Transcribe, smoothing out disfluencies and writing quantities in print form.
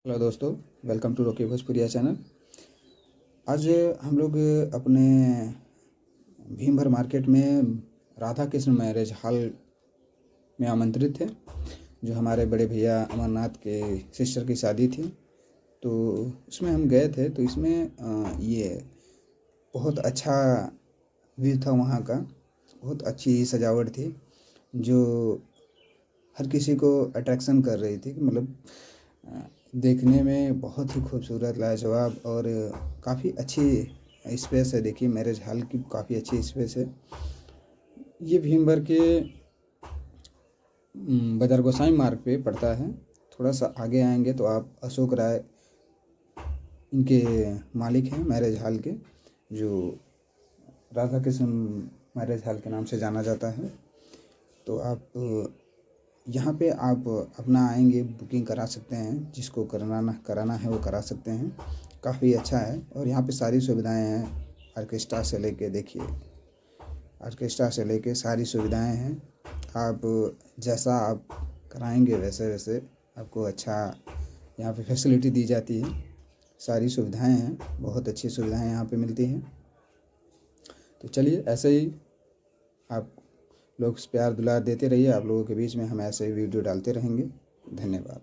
Hello दोस्तों, welcome to Rocky Bhojpuriya channel. आज हम लोग अपने भीमभर मार्केट में राधा कृष्ण मैरिज हॉल में आमंत्रित थे। जो हमारे बड़े भैया अमरनाथ के सिस्टर की शादी थी, तो उसमें हम गए थे। तो इसमें ये बहुत अच्छा व्यू था वहाँ का। बहुत अच्छी सजावट थी जो हर किसी को अट्रैक्शन कर रही थी। मतलब देखने में बहुत ही खूबसूरत, लाजवाब और काफ़ी अच्छी स्पेस है। देखिए, मैरिज हॉल की काफ़ी अच्छी स्पेस है। ये भीमबर के बाजार गोसाई मार्ग पे पड़ता है। थोड़ा सा आगे आएंगे तो आप अशोक राय इनके मालिक हैं मैरिज हॉल के, जो राधा कृष्ण मैरिज हॉल के नाम से जाना जाता है। तो आप यहाँ पे आप अपना आएंगे, बुकिंग करा सकते हैं। जिसको कराना है वो करा सकते हैं। काफ़ी अच्छा है और यहाँ पे सारी सुविधाएं हैं। ऑर्केस्ट्रा से लेके, देखिए, ऑर्केस्ट्रा से लेके सारी सुविधाएं हैं। आप जैसा आप कराएंगे वैसे वैसे आपको अच्छा यहाँ पे फैसिलिटी दी जाती है। सारी सुविधाएं हैं, बहुत अच्छी सुविधाएं यहाँ पे मिलती हैं। तो चलिए, ऐसे ही आप लोग प्यार दुलार देते रहिए। आप लोगों के बीच में हम ऐसे ही वीडियो डालते रहेंगे। धन्यवाद।